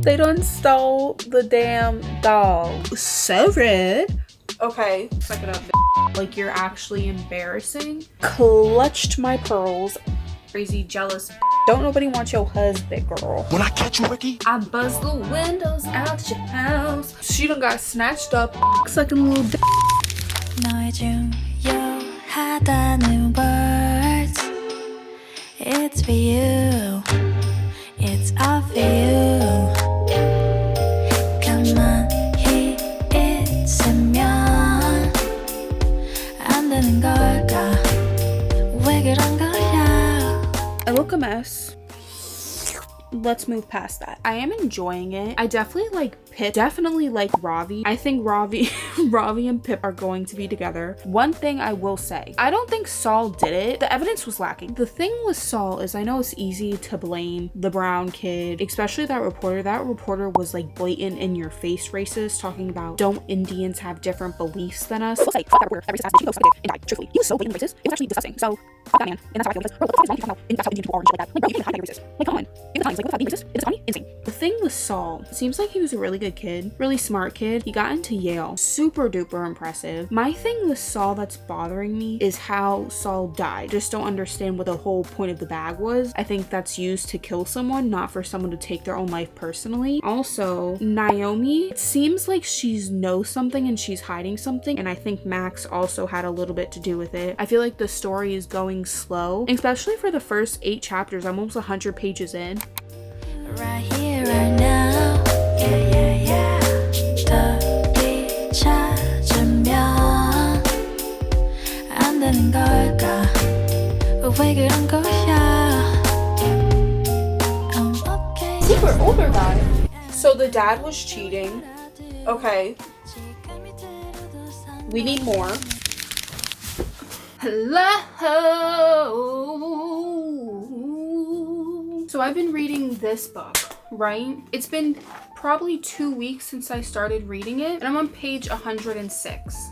They done stole the damn doll. So rude. Okay, suck it up, bitch. Like, you're actually embarrassing. Clutched my pearls. Crazy, jealous. Don't nobody want your husband, girl. When I catch you, Ricky, I buzz the windows out your house. She done got snatched up, sucking little dick. 너의 중요하다는 words. It's for you. It's all for you. 가만히 있으면 안 되는 걸까? 왜 그런 거야? I look a mess. Let's move past that. I am enjoying it. I definitely like Pip. Definitely like Ravi. I think Ravi and Pip are going to be together. One thing I will say, I don't think Saul did it. The evidence was lacking. The thing with Saul is I know it's easy to blame the brown kid, especially that reporter. That reporter was like blatant in your face racist, talking about don't Indians have different beliefs than us. Let's say fuck that reporter, that racist ass bitch, he goes fucking and died. Truthfully, he was so blatantly racist. It was actually disgusting. So fuck that man. And that's how I feel because bro, what the fuck is wrong with you talking about? And that's how Indian people are and shit like that. Like bro, you can't hide that you're racist. Like come on. Give the time. Like without being racist, it's funny, insane. The thing with Saul, seems like he was a really good kid, really smart kid. He got into Yale, super duper impressive. My thing with Saul that's bothering me is how Saul died. Just don't understand what the whole point of the bag was. I think that's used to kill someone, not for someone to take their own life personally. Also, Naomi, it seems like she's knows something and she's hiding something, and I think Max also had a little bit to do with it. I feel like the story is going slow, especially for the first 8 chapters. I'm almost 100 pages in. Right here, right now. Yeah, yeah, yeah. 너를 찾으면 안 되는 걸까? 왜 그런 거야? I'm okay. Super older guy. So the dad was cheating. Okay. We need more. Hello. So I've been reading this book, right? It's been probably 2 weeks since I started reading it, and I'm on page 106.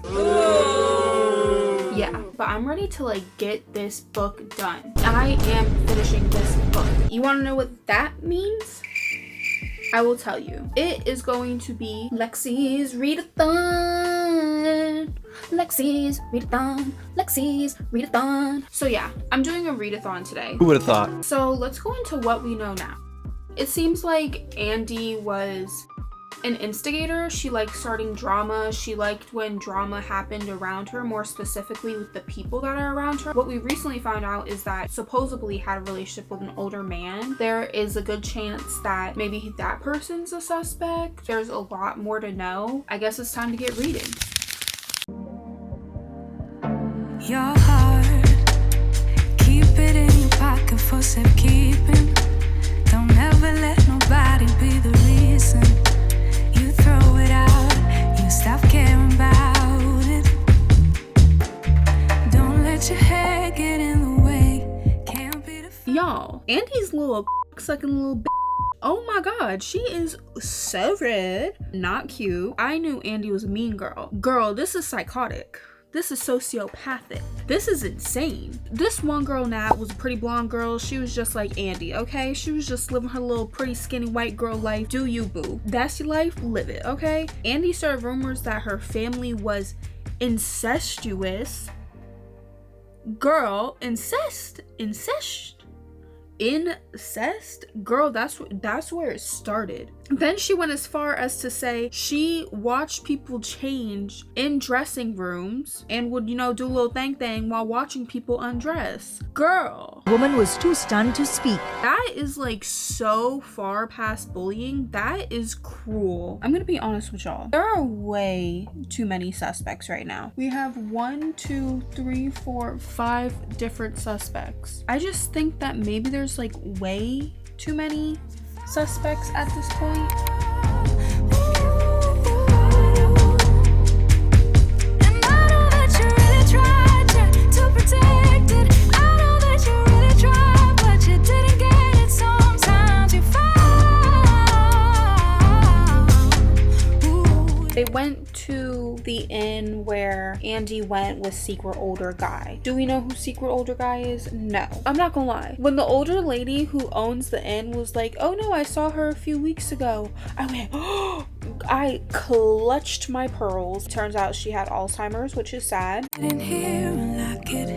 Yeah, but I'm ready to like get this book done. I am finishing this book. You want to know what that means? I will tell you. It is going to be Lexi's readathon. Lexi's readathon. Lexi's readathon. So yeah, I'm doing a readathon today. who would have thought? So let's go into what we know now. It seems like Andy was an instigator. She liked starting drama. She liked when drama happened around her, more specifically with the people that are around her. What we recently found out is that supposedly had a relationship with an older man. There is a good chance that maybe that person's a suspect. There's a lot more to know. I guess it's time to get reading. Your heart, keep it in your pocket for safekeeping. Don't ever let nobody be the reason you throw it out. You stop caring about it. Don't let your hair get in the way. Can't be the Y'all, Andy's little sucking little b. Oh my god, she is so red. Not cute. I knew Andy was a mean girl. Girl, this is psychotic. This is sociopathic. This is insane. This one girl, Nat, was a pretty blonde girl. She was just like Andy, okay? She was just living her little pretty skinny white girl life. Do you, boo? That's your life, live it, okay? Andy started rumors that her family was incestuous. Girl, incest? Girl, that's where it started. Then she went as far as to say she watched people change in dressing rooms and would, you know, do a little thing while watching people undress. Girl, Woman was too stunned to speak. that is like so far past bullying. That is cruel. I'm gonna be honest with y'all. There are way too many suspects right now. We have 1, 2, 3, 4, 5 different suspects. I just think that maybe there's like way too many suspects at this point. And I know that you really tried to protect it. I know that you really tried, but you didn't get it. Sometimes you fall. They went to to the inn where Andy went with secret older guy. Do we know who secret older guy is? No. I'm not gonna lie. When the older lady who owns the inn was like, oh no, I saw her a few weeks ago, I went, oh, I clutched my pearls. Turns out she had Alzheimer's, which is sad. In here, unlock it.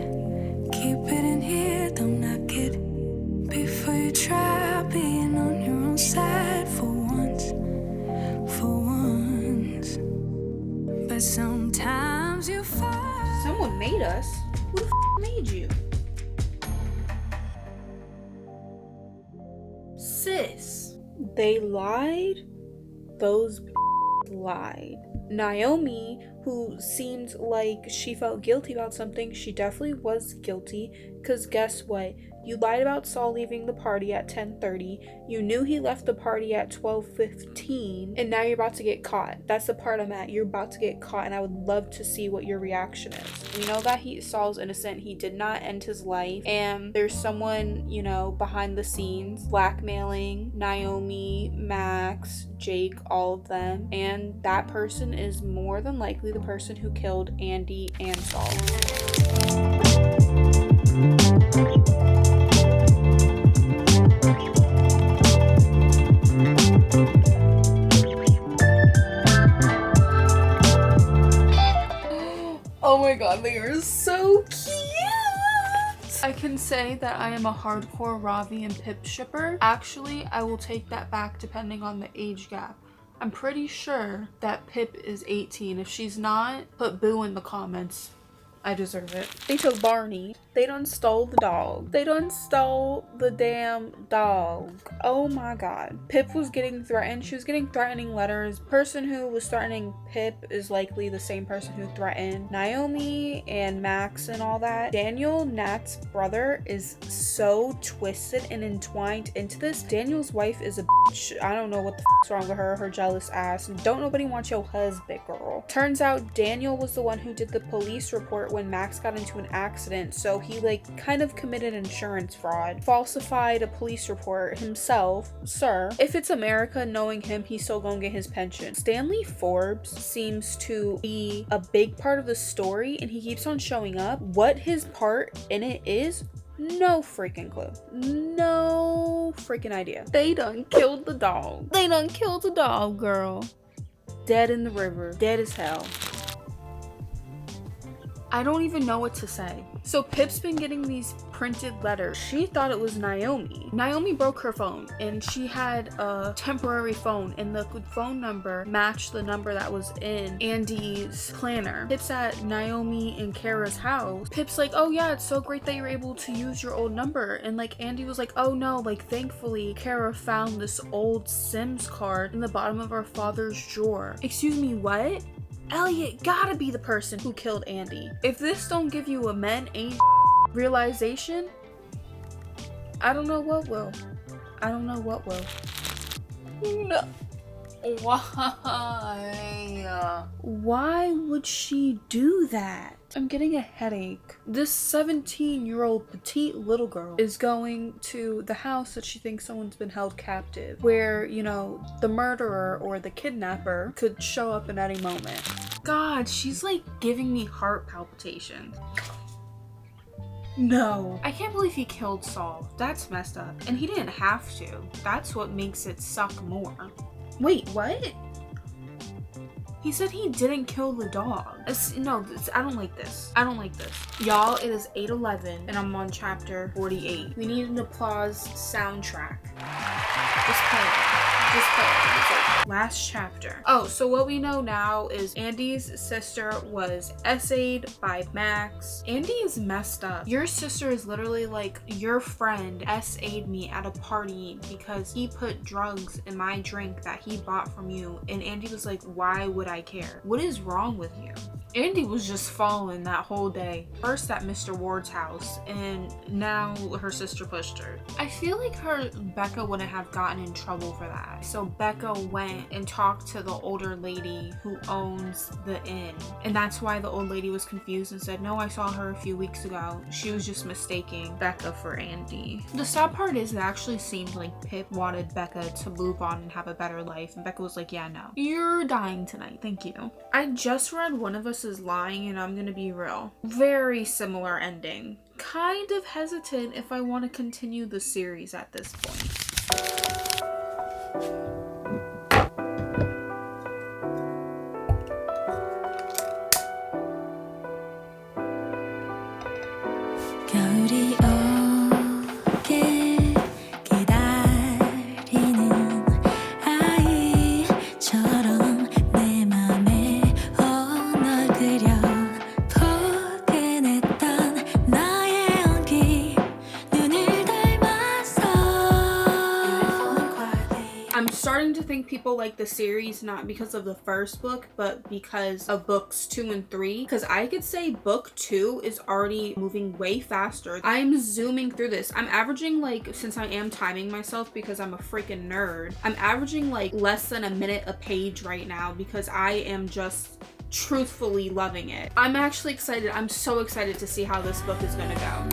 Keep it in here, don't knock it. Before you try being on your own side for once. But sometimes you fall. Someone made us. Who the made you? Sis, they lied. Those lied. Naomi, who seemed like she felt guilty about something, she definitely was guilty, because guess what? You lied about Saul leaving the party at 10:30. You knew he left the party at 12:15, and now you're about to get caught. That's the part I'm at. You're about to get caught, and I would love to see what your reaction is. We know that Saul's innocent. He did not end his life, and there's someone, you know, behind the scenes blackmailing Naomi, Max, Jake, all of them, and that person is more than likely the person who killed Andy and Saul. Oh my god, they are so cute! I can say that I am a hardcore Ravi and Pip shipper. Actually, I will take that back depending on the age gap. I'm pretty sure that Pip is 18. If she's not, put boo in the comments. I deserve it. They took Barney. They done stole the dog. They done stole the damn dog. Oh my god. Pip was getting threatened. She was getting threatening letters. Person who was threatening Pip is likely the same person who threatened Naomi and Max and all that. Daniel, Nat's brother, is so twisted and entwined into this. Daniel's wife is a bitch. I don't know what the f***'s wrong with her. Her jealous ass. Don't nobody want your husband, girl. Turns out Daniel was the one who did the police report when Max got into an accident, so he like kind of committed insurance fraud, falsified a police report himself. Sir, if it's America, knowing him, he's still gonna get his pension. Stanley Forbes seems to be a big part of the story, and he keeps on showing up. What his part in it is, no freaking clue. No freaking idea. They done killed the dog. They done killed the dog, girl. Dead in the river. Dead as hell. I don't even know what to say. So Pip's been getting these printed letters. She thought it was Naomi. Naomi broke her phone, and she had a temporary phone, and the phone number matched the number that was in Andy's planner. Pip's at Naomi and Kara's house. Pip's like, oh yeah, it's so great that you're able to use your old number. And like Andy was like, oh no, like thankfully Kara found this old Sims card in the bottom of our father's drawer. Excuse me, what? Elliot gotta be the person who killed Andy. If this don't give you a men ain't realization, I don't know what will. I don't know what will. No. Why? Why would she do that? I'm getting a headache. This 17-year-old petite little girl is going to the house that she thinks someone's been held captive, where, you know, the murderer or the kidnapper could show up at any moment. God, she's like giving me heart palpitations. No. I can't believe he killed Saul. That's messed up. And he didn't have to. That's what makes it suck more. Wait, what? He said he didn't kill the dog. No, I don't like this. I don't like this. Y'all, it is 8:11 and I'm on chapter 48. We need an applause soundtrack. Just play it. Just play it. Last chapter. Oh, so what we know now is Andy's sister was essayed by Max. Andy is messed up. Your sister is literally like, your friend essayed me at a party because he put drugs in my drink that he bought from you. And Andy was like, why would I care? What is wrong with you? Andy was just following that whole day. First at Mr. Ward's house, and now her sister pushed her. I feel like Becca wouldn't have gotten in trouble for that. So Becca went and talked to the older lady who owns the inn. And that's why the old lady was confused and said, no, I saw her a few weeks ago. She was just mistaking Becca for Andy. The sad part is it actually seemed like Pip wanted Becca to move on and have a better life. And Becca was like, yeah, no. You're dying tonight. Thank you. I just read One of Us is Lying, and I'm gonna be real. Very similar ending. Kind of hesitant if I want to continue the series at this point. 겨울이 오길 기다리는 아이처럼 내 맘에 널 그려 포근했던 나의 온기 눈을 닮았어. I'm starting to think people like the series not because of the first book, but because of books 2 and 3. Because I could say book 2 is already moving way faster. I'm zooming through this. I'm averaging, like, since I am timing myself because I'm a freaking nerd, I'm averaging like less than a minute a page right now because I am just truthfully loving it. I'm actually excited. I'm so excited to see how this book is gonna go.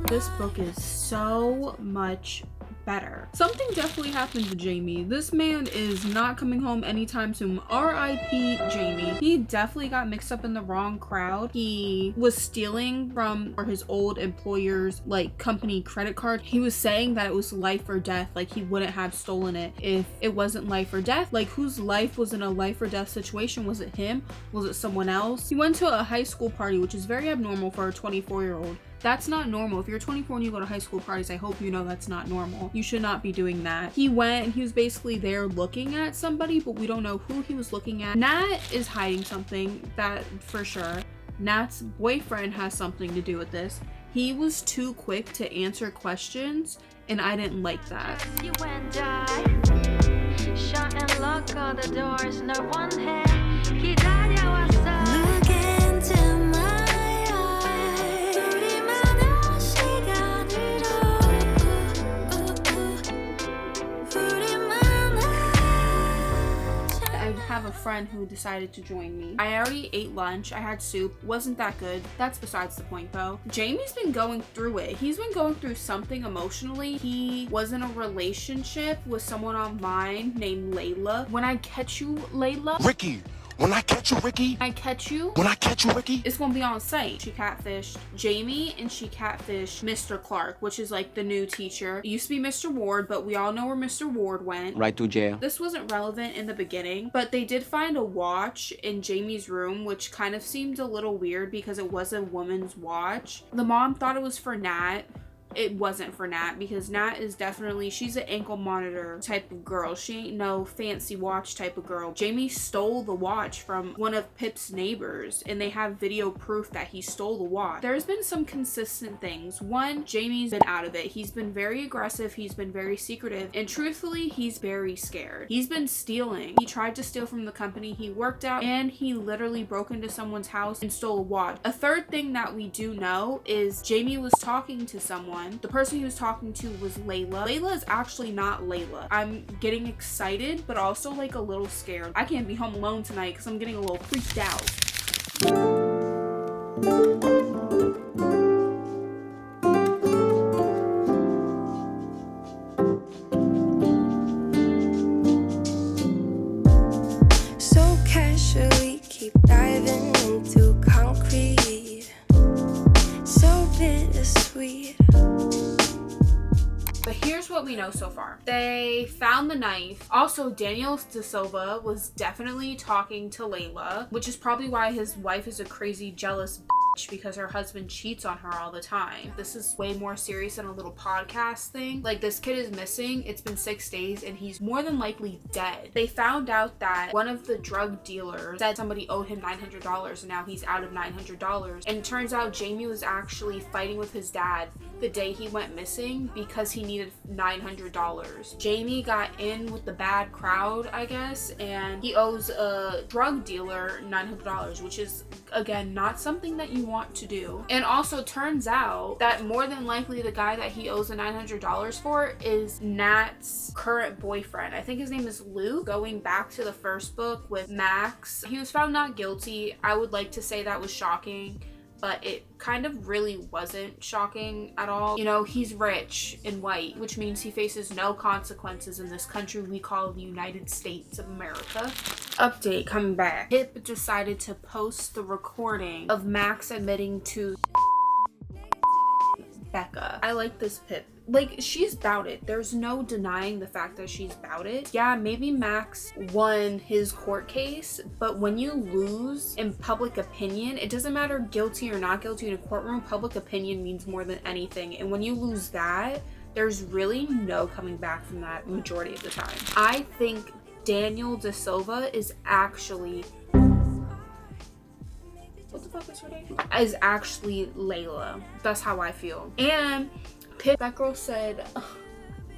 This book is so much better. Something definitely happened to Jamie. This man is not coming home anytime soon. R.I.P. Jamie. He definitely got mixed up in the wrong crowd. He was stealing from his old employer's like company credit card. He was saying that it was life or death, like he wouldn't have stolen it if it wasn't life or death. Like, whose life was in a life or death situation? Was it him? Was it someone else? He went to a high school party, which is very abnormal for a 24-year-old. That's not normal. If you're 24 and you go to high school parties, I hope you know that's not normal. You should not be doing that. He went and he was basically there looking at somebody, but we don't know who he was looking at. Nat is hiding something, that for sure. Nat's boyfriend has something to do with this. He was too quick to answer questions, and I didn't like that. You and I shut and lock all the doors. 널 원해 기다려왔어. Look into my eyes. 우리만의 시간으로 I have a friend who decided to join me. I already ate lunch. I had soup. Wasn't that good. That's besides the point though. Jamie's been going through it. He's been going through something emotionally. He was in a relationship with someone online named Layla. When I catch you, Layla. Ricky! When I catch you, Ricky! I catch you. When I catch you, Ricky! It's gonna be on site. She catfished Jamie and she catfished Mr. Clark, which is like the new teacher. It used to be Mr. Ward, but we all know where Mr. Ward went. Right to jail. This wasn't relevant in the beginning, but they did find a watch in Jamie's room, which kind of seemed a little weird because it was a woman's watch. The mom thought it was for Nat. It wasn't for Nat because Nat is definitely, she's an ankle monitor type of girl. She ain't no fancy watch type of girl. Jamie stole the watch from one of Pip's neighbors and they have video proof that he stole the watch. There's been some consistent things. One, Jamie's been out of it. He's been very aggressive. He's been very secretive. And truthfully, he's very scared. He's been stealing. He tried to steal from the company he worked at and he literally broke into someone's house and stole a watch. A third thing that we do know is Jamie was talking to someone. The person he was talking to was Layla. Layla is actually not Layla. I'm getting excited, but also like a little scared. I can't be home alone tonight because I'm getting a little freaked out. So casually keep diving into concrete. So bittersweet. But here's what we know so far. They found the knife. Also, Daniel De Silva was definitely talking to Layla, which is probably why his wife is a crazy, jealous bitch. because her husband cheats on her all the time. This is way more serious than a little podcast thing. Like, this kid is missing. It's been 6 days and he's more than likely dead. They found out that one of the drug dealers said somebody owed him $900 and now he's out of $900. And it turns out Jamie was actually fighting with his dad the day he went missing because he needed $900. Jamie got in with the bad crowd, I guess, and he owes a drug dealer $900, which is, again, not something that you want to do. And also turns out that more than likely the guy that he owes the $900 for is Nat's current boyfriend. I think his name is Luke. Going back to the first book with Max, he was found not guilty. I would like to say that was shocking, but it kind of really wasn't shocking at all. You know, he's rich and white, which means he faces no consequences in this country we call the United States of America. Update, coming back. Pip decided to post the recording of Max admitting to Becca. I like this Pip. Like, she's bout it. There's no denying the fact that she's bout it. Yeah, maybe Max won his court case, but when you lose in public opinion, it doesn't matter guilty or not guilty in a courtroom, public opinion means more than anything. And when you lose that, there's really no coming back from that majority of the time. I think Daniel De Silva is actually... What the fuck is her name? Is actually Layla. That's how I feel. And Pip, that girl said,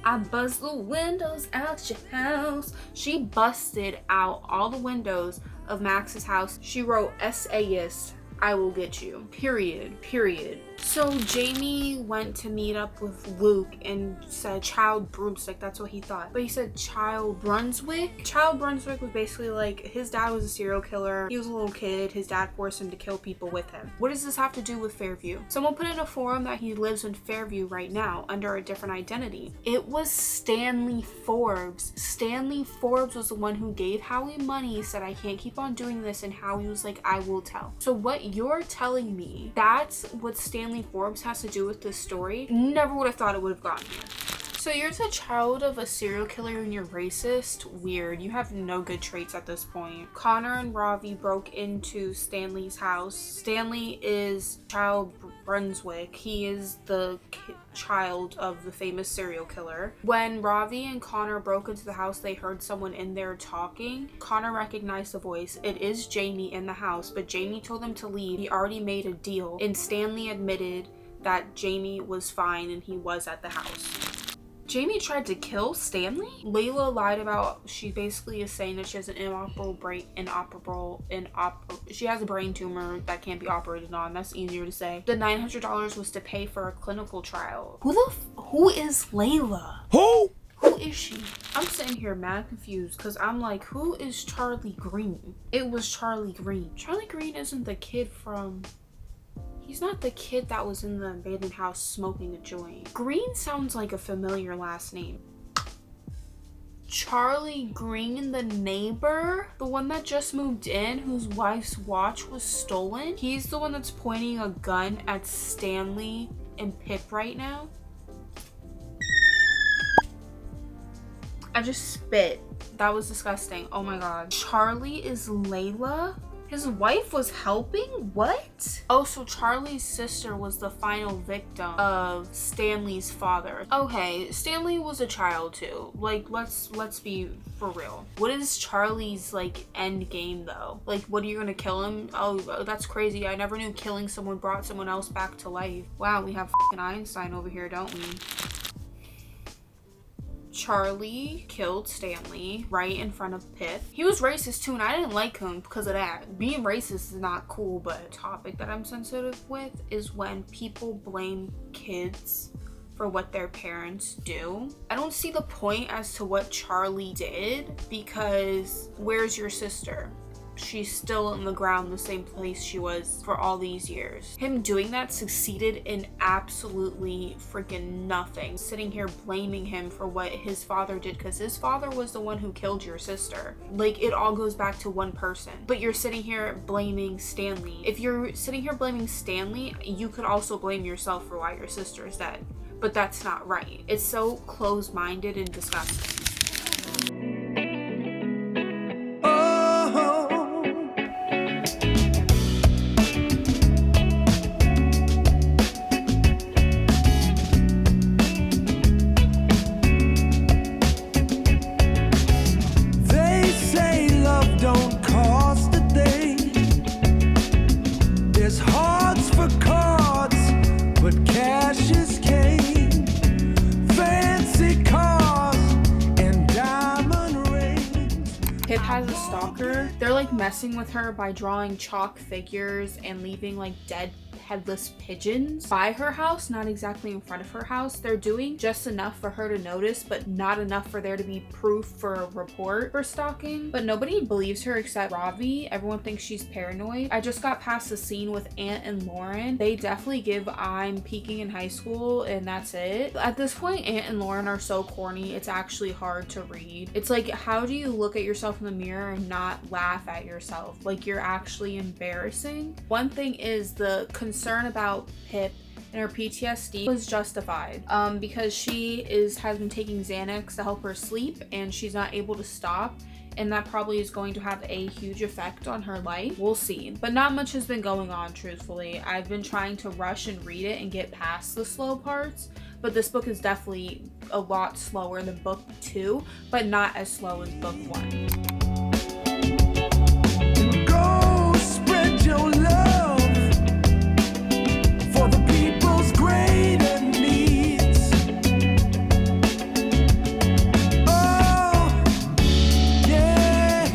I bust the windows out your house. She busted out all the windows of Max's house. She wrote, essayist, I will get you. Period. So Jamie went to meet up with Luke and said Child Broomstick. That's what he thought. But he said Child Brunswick. Child Brunswick was basically like, his dad was a serial killer. He was a little kid. His dad forced him to kill people with him. What does this have to do with Fairview? Someone put in a forum that he lives in Fairview right now under a different identity. It was Stanley Forbes. Stanley Forbes was the one who gave Howie money, said I can't keep on doing this, and Howie was like, I will tell. So what you're telling me, that's what Stanley Forbes has to do with this story? Never would have thought it would have gotten here. So you're the child of a serial killer and you're racist? Weird. You have no good traits at this point. Connor and Ravi broke into Stanley's house. Stanley is Child Brunswick. He is the child of the famous serial killer. When Ravi and Connor broke into the house, they heard someone in there talking. Connor recognized the voice. It is Jamie in the house, but Jamie told them to leave. He already made a deal, and Stanley admitted that Jamie was fine and he was at the house. Jamie tried to kill Stanley? Layla lied about, she basically is saying that she has an she has a brain tumor that can't be operated on. That's easier to say. The $900 was to pay for a clinical trial. Who is Layla? Who? Who is she? I'm sitting here mad confused because I'm like, who is Charlie Green? It was Charlie Green. Charlie Green isn't the kid from... He's not the kid that was in the abandoned house smoking a joint. Green sounds like a familiar last name. Charlie Green, the neighbor? The one that just moved in, whose wife's watch was stolen? He's the one that's pointing a gun at Stanley and Pip right now? I just spit. That was disgusting. Oh my god. Charlie is Layla? His wife was helping? What? Oh, so Charlie's sister was the final victim of Stanley's father. Okay, Stanley was a child too. Like, let's be for real. What is Charlie's, like, end game though? Like, what, are you gonna kill him? Oh, that's crazy. I never knew killing someone brought someone else back to life. Wow, we have fucking Einstein over here, don't we? Charlie killed Stanley right in front of Pip. He was racist too, and I didn't like him because of that. Being racist is not cool, but a topic that I'm sensitive with is when people blame kids for what their parents do. I don't see the point as to what Charlie did, because where's your sister? She's still in the ground, the same place she was for all these years. Him doing that succeeded in absolutely freaking nothing. Sitting here blaming him for what his father did, because his father was the one who killed your sister. Like, it all goes back to one person. But you're sitting here blaming Stanley. If you're sitting here blaming Stanley, you could also blame yourself for why your sister is dead. But that's not right. It's so close-minded and disgusting. like messing with her by drawing chalk figures and leaving like dead headless pigeons by her house, not exactly in front of her house. They're doing just enough for her to notice, but not enough for there to be proof for a report for stalking. But nobody believes her except Ravi. Everyone thinks she's paranoid. I just got past the scene with Aunt and Lauren. They definitely give I'm peaking in high school and that's it. At this point, Aunt and Lauren are so corny, it's actually hard to read. It's like, how do you look at yourself in the mirror and not laugh at yourself? Like, you're actually embarrassing. One thing is the concern about Pip and her PTSD was justified because she has been taking Xanax to help her sleep and she's not able to stop, and that probably is going to have a huge effect on her life. We'll see. But not much has been going on, truthfully. I've been trying to rush and read it and get past the slow parts, but this book is definitely a lot slower than book 2, but not as slow as book 1. Go spread your love for the people's greater needs. Oh, yeah.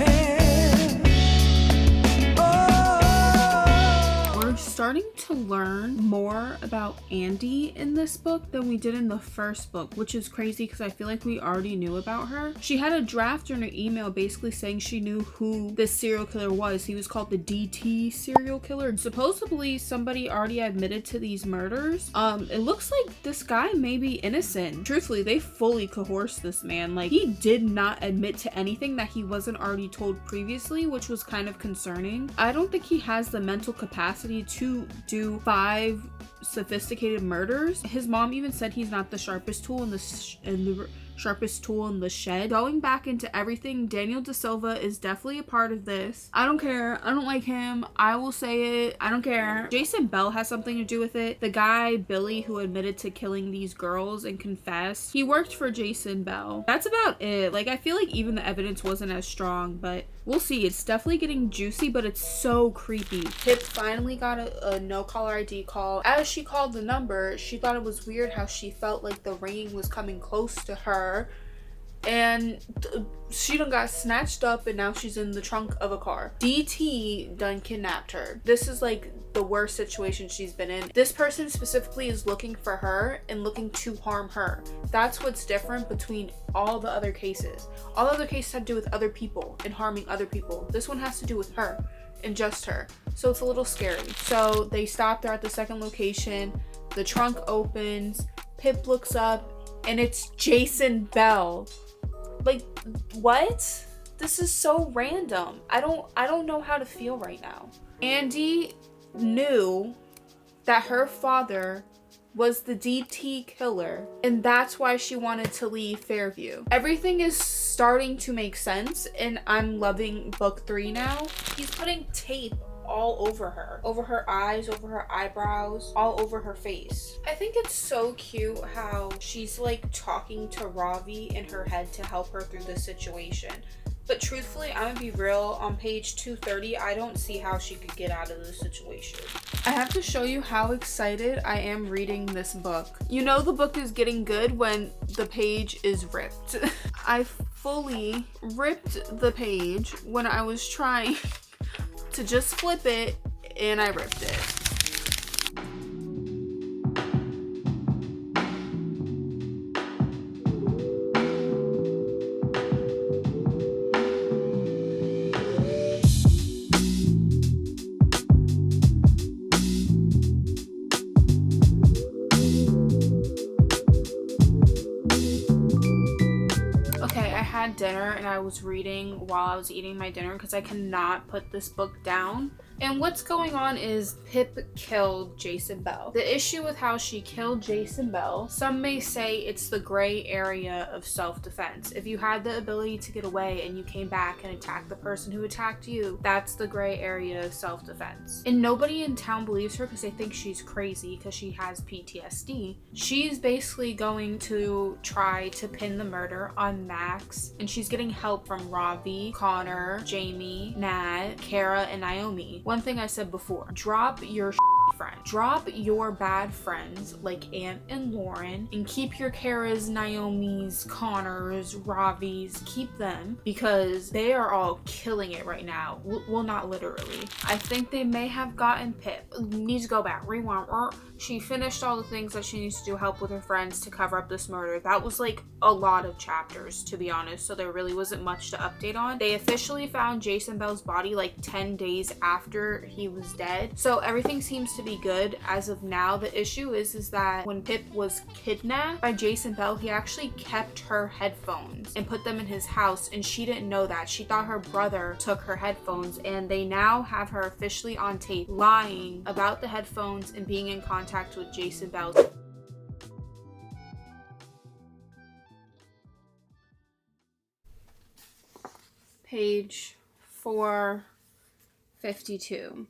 Oh. We're starting to learn more about Andy in this book than we did in the first book, which is crazy because I feel like we already knew about her. She had a draft in her email basically saying she knew who this serial killer was. He was called the DT serial killer. And supposedly somebody already admitted to these murders. It looks like this guy may be innocent. Truthfully, they fully coerced this man. Like, he did not admit to anything that he wasn't already told previously, which was kind of concerning. I don't think he has the mental capacity to do 5 sophisticated murders. His mom even said he's not the sharpest tool in the sharpest tool in the shed. Going back into everything, Daniel De Silva is definitely a part of this. I don't care. I don't like him. I will say it. I don't care. Jason Bell has something to do with it. The guy, Billy, who admitted to killing these girls and confessed, he worked for Jason Bell. That's about it. Like, I feel like even the evidence wasn't as strong, but we'll see. It's definitely getting juicy, but it's so creepy. Pip finally got a no caller ID call. As she called the number, she thought it was weird how she felt like the ringing was coming close to her, and she done got snatched up and now she's in the trunk of a car. DT done kidnapped her. This is like the worst situation she's been in. This person specifically is looking for her and looking to harm her. That's what's different between all the other cases. All other cases had to do with other people and harming other people. This one has to do with her and just her. So it's a little scary. So they stopped her at the second location. The trunk opens. Pip looks up and it's Jason Bell. Like, what? This is so random. I don't know how to feel right now. Andy knew that her father was the DT killer, and that's why she wanted to leave Fairview. Everything is starting to make sense, and I'm loving book 3 now. He's putting tape all over her eyes, over her eyebrows, all over her face. I think it's so cute how she's like talking to Ravi in her head to help her through this situation. But truthfully, I'm gonna be real, on page 230, I don't see how she could get out of this situation. I have to show you how excited I am reading this book. You know the book is getting good when the page is ripped. I fully ripped the page when I was trying to just flip it, and I ripped it. Dinner, and I was reading while I was eating my dinner because I cannot put this book down. And what's going on is Pip killed Jason Bell. The issue with how she killed Jason Bell, some may say it's the gray area of self-defense. If you had the ability to get away and you came back and attacked the person who attacked you, that's the gray area of self-defense. And nobody in town believes her because they think she's crazy because she has PTSD. She's basically going to try to pin the murder on Max, and she's getting help from Ravi, Connor, Jamie, Nat, Kara, and Naomi. One thing I said before, drop your friend. Drop your bad friends like Ant and Lauren and keep your Kara's, Naomi's, Connor's, Ravi's, keep them because they are all killing it right now. Well, not literally. I think they may have gotten Pip. Needs to go back, rewind. She finished all the things that she needs to do, help with her friends to cover up this murder. That was like a lot of chapters, to be honest, so there really wasn't much to update on. They officially found Jason Bell's body like 10 days after he was dead, so everything seems to be good as of now. The issue is that when Pip was kidnapped by Jason Bell, he actually kept her headphones and put them in his house, and she didn't know that. She thought her brother took her headphones, and they now have her officially on tape lying about the headphones and being in contact with Jason Bell. Page 452.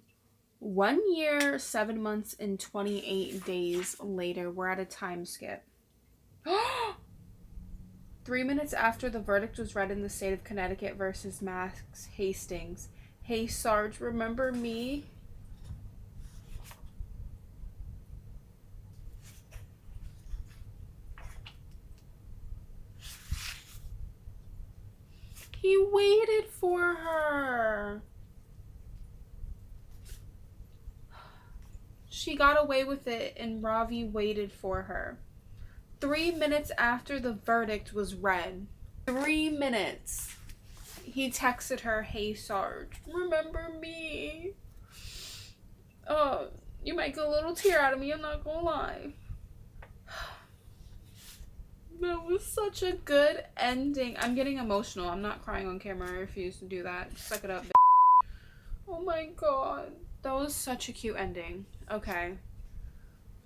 1 year, 7 months, and 28 days later. We're at a time skip. 3 minutes after the verdict was read in the state of Connecticut versus Max Hastings. Hey, Sarge, remember me? He waited for her. She got away with it and Ravi waited for her. 3 minutes after the verdict was read. 3 minutes. He texted her, hey Sarge, remember me? Oh, you might get a little tear out of me, I'm not gonna lie. That was such a good ending. I'm getting emotional. I'm not crying on camera. I refuse to do that. Suck it up, bitch. Oh my god. That was such a cute ending. Okay.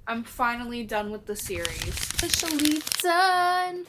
I'm finally done with the series. Officially done.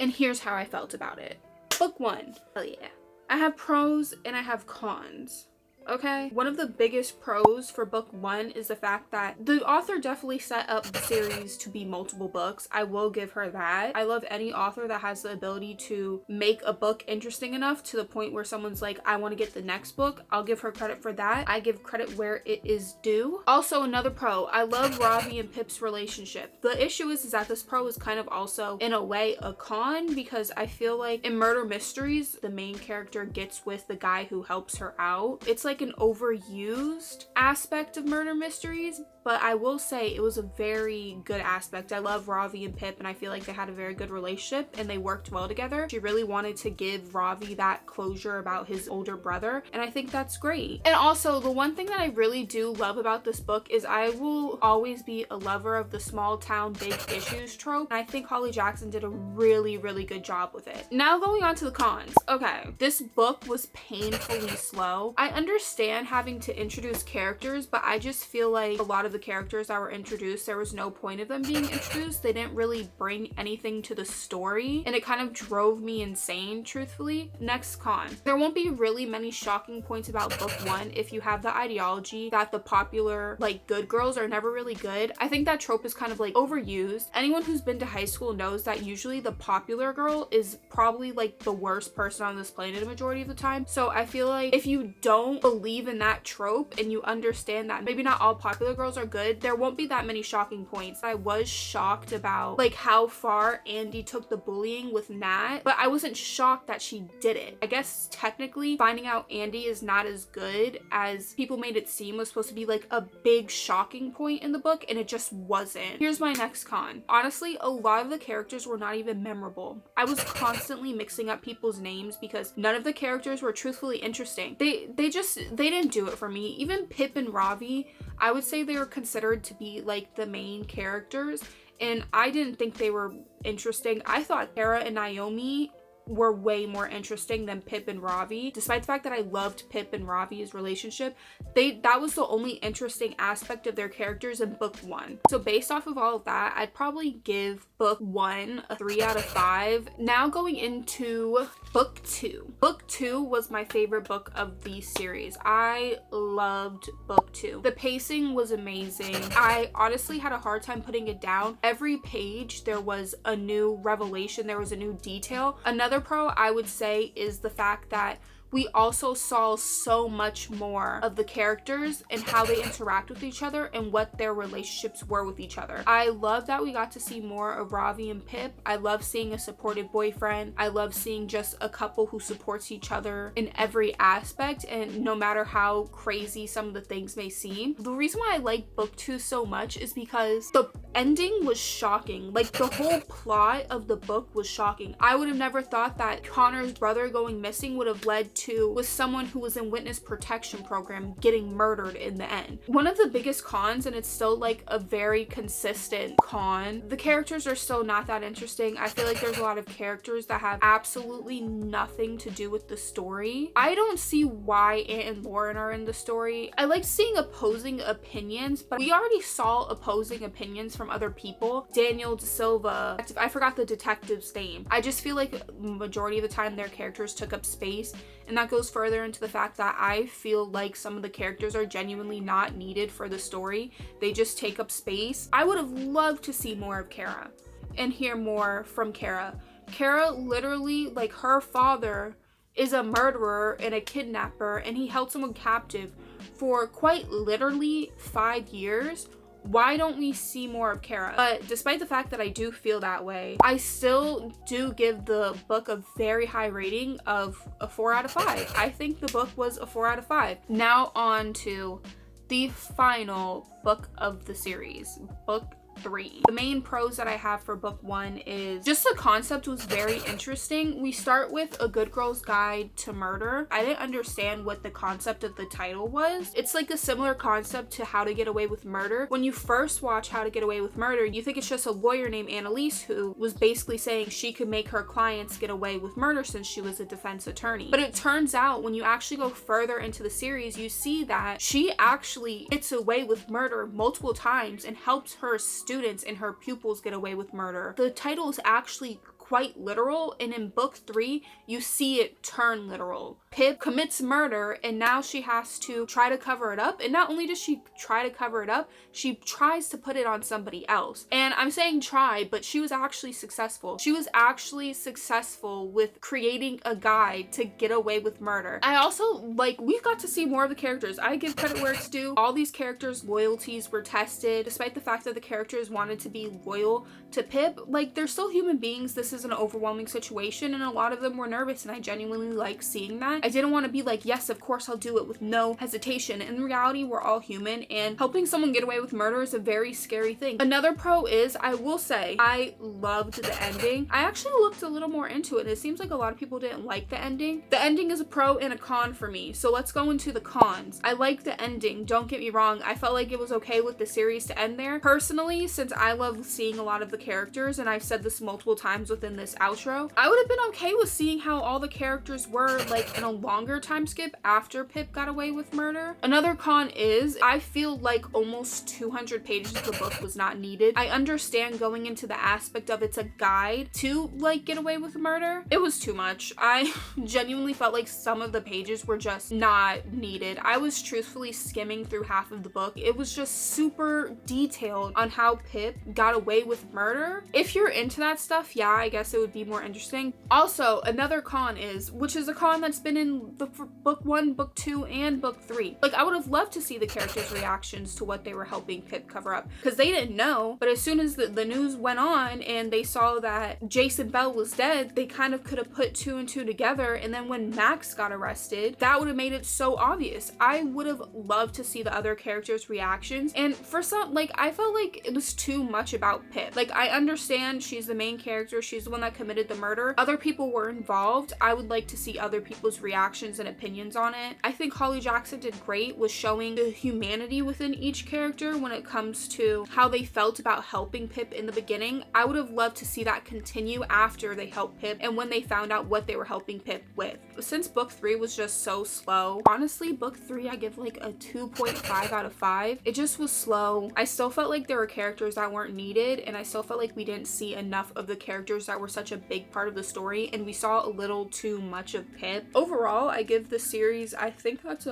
And here's how I felt about it. Book 1. Hell yeah. I have pros and I have cons. Okay, one of the biggest pros for book 1 is the fact that the author definitely set up the series to be multiple books. I will give her that. I love any author that has the ability to make a book interesting enough to the point where someone's like, I want to get the next book. I'll give her credit for that. I give credit where it is due. Also, another pro, I love Ravi and Pip's relationship. The issue is that this pro is kind of also in a way a con, because I feel like in murder mysteries the main character gets with the guy who helps her out. It's like an overused aspect of murder mysteries, but I will say it was a very good aspect. I love Ravi and Pip and I feel like they had a very good relationship and they worked well together. She really wanted to give Ravi that closure about his older brother, and I think that's great. And also, the one thing that I really do love about this book is I will always be a lover of the small town big issues trope, and I think Holly Jackson did a really good job with it. Now going on to the cons. Okay, this book was painfully slow. I understand having to introduce characters, but I just feel like a lot of the characters that were introduced, there was no point of them being introduced. They didn't really bring anything to the story, and it kind of drove me insane, truthfully. Next con. There won't be really many shocking points about book 1 if you have the ideology that the popular, like, good girls are never really good. I think that trope is kind of like overused. Anyone who's been to high school knows that usually the popular girl is probably like the worst person on this planet a majority of the time. So I feel like if you don't believe in that trope and you understand that maybe not all popular girls are good, there won't be that many shocking points. I was shocked about like how far Andy took the bullying with Nat, but I wasn't shocked that she did it. I guess technically finding out Andy is not as good as people made it seem was supposed to be like a big shocking point in the book, and it just wasn't. Here's my next con. Honestly, a lot of the characters were not even memorable. I was constantly mixing up people's names because none of the characters were truthfully interesting. They didn't do it for me. Even Pip and Ravi, I would say they were considered to be like the main characters, and I didn't think they were interesting. I thought Kara and Naomi were way more interesting than Pip and Ravi. Despite the fact that I loved Pip and Ravi's relationship, that was the only interesting aspect of their characters in book 1. So based off of all of that, I'd probably give book 1 a 3 out of 5. Now going into book 2. Book 2 was my favorite book of the series. I loved book 2. The pacing was amazing. I honestly had a hard time putting it down. Every page there was a new revelation, there was a new detail. Another pro I would say is the fact that we also saw so much more of the characters and how they interact with each other and what their relationships were with each other. I love that we got to see more of Ravi and Pip. I love seeing a supportive boyfriend. I love seeing just a couple who supports each other in every aspect, and no matter how crazy some of the things may seem. The reason why I like book 2 so much is because the ending was shocking. Like, the whole plot of the book was shocking. I would have never thought that Connor's brother going missing would have led to with someone who was in witness protection program getting murdered in the end. One of the biggest cons, and it's still like a very consistent con, the characters are still not that interesting. I feel like there's a lot of characters that have absolutely nothing to do with the story. I don't see why Ant and Lauren are in the story. I like seeing opposing opinions, but we already saw opposing opinions from other people. Daniel De Silva, I forgot the detective's name. I just feel like majority of the time their characters took up space, and that goes further into the fact that I feel like some of the characters are genuinely not needed for the story. They just take up space. I would have loved to see more of Kara and hear more from Kara. Kara literally, like, her father is a murderer and a kidnapper, and he held someone captive for quite literally 5 years. Why don't we see more of Kara? But despite the fact that I do feel that way, I still do give the book a very high rating of a 4 out of 5. I think the book was a 4 out of 5. Now on to the final book of the series, book 3. The main pros that I have for book 1 is just the concept was very interesting. We start with A Good Girl's Guide to Murder. I didn't understand what the concept of the title was. It's like a similar concept to How to Get Away with Murder. When you first watch How to Get Away with Murder, you think it's just a lawyer named Annalise who was basically saying she could make her clients get away with murder since she was a defense attorney. But it turns out when you actually go further into the series, you see that she actually gets away with murder multiple times and helps her students and her pupils get away with murder. The title is actually quite literal, and in book 3 you see it turn literal. Pip commits murder, and now she has to try to cover it up, and not only does she try to cover it up, she tries to put it on somebody else. And I'm saying try, but she was actually successful. She was actually successful with creating a guide to get away with murder. I also, like, we've got to see more of the characters. I give credit where it's due. All these characters' loyalties were tested, despite the fact that the characters wanted to be loyal to Pip. Like, they're still human beings. This is an overwhelming situation, and a lot of them were nervous, and I genuinely like seeing that. I didn't want to be like, yes, of course I'll do it with no hesitation. In reality, we're all human, and helping someone get away with murder is a very scary thing. Another pro is, I will say, I loved the ending. I actually looked a little more into it, and it seems like a lot of people didn't like the ending. The ending is a pro and a con for me, so let's go into the cons. I like the ending, don't get me wrong. I felt like it was okay with the series to end there. Personally, since I love seeing a lot of the characters, and I've said this multiple times within this outro, I would have been okay with seeing how all the characters were, like, in a longer time skip after Pip got away with murder. Another con is I feel like almost 200 pages of the book was not needed. I understand going into the aspect of it's a guide to, like, get away with murder. It was too much. I genuinely felt like some of the pages were just not needed. I was truthfully skimming through half of the book. It was just super detailed on how Pip got away with murder. If you're into that stuff, yeah, I guess it would be more interesting. Also, another con is, which is a con that's been in the book 1, book 2, and book 3. Like, I would have loved to see the characters' reactions to what they were helping Pip cover up, because they didn't know, but as soon as the news went on and they saw that Jason Bell was dead, they kind of could have put 2 and 2 together, and then when Max got arrested, that would have made it so obvious. I would have loved to see the other characters' reactions, and for some, like, I felt like it was too much about Pip. Like, I understand she's the main character, she's the one that committed the murder. Other people were involved. I would like to see other people's reactions and opinions on it. I think Holly Jackson did great with showing the humanity within each character when it comes to how they felt about helping Pip in the beginning. I would have loved to see that continue after they helped Pip and when they found out what they were helping Pip with. Since book 3 was just so slow, honestly, book 3 I give like a 2.5 out of 5. It just was slow. I still felt like there were characters that weren't needed, and I still felt like we didn't see enough of the characters that were such a big part of the story, and we saw a little too much of Pip. Overall, I give the series, I think let's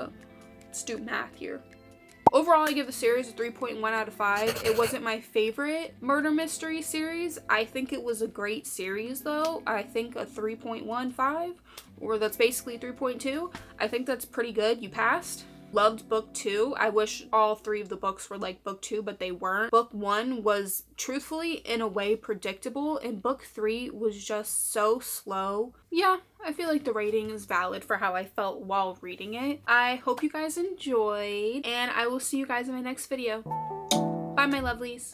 do math here. Overall, I give the series a 3.1 out of 5. It wasn't my favorite murder mystery series. I think it was a great series though. I think a 3.15 or that's basically 3.2. I think that's pretty good. You passed. Loved book 2. I wish all 3 of the books were like book 2, but they weren't. Book 1 was truthfully in a way predictable, and book 3 was just so slow. Yeah, I feel like the rating is valid for how I felt while reading it. I hope you guys enjoyed, and I will see you guys in my next video. Bye, my lovelies.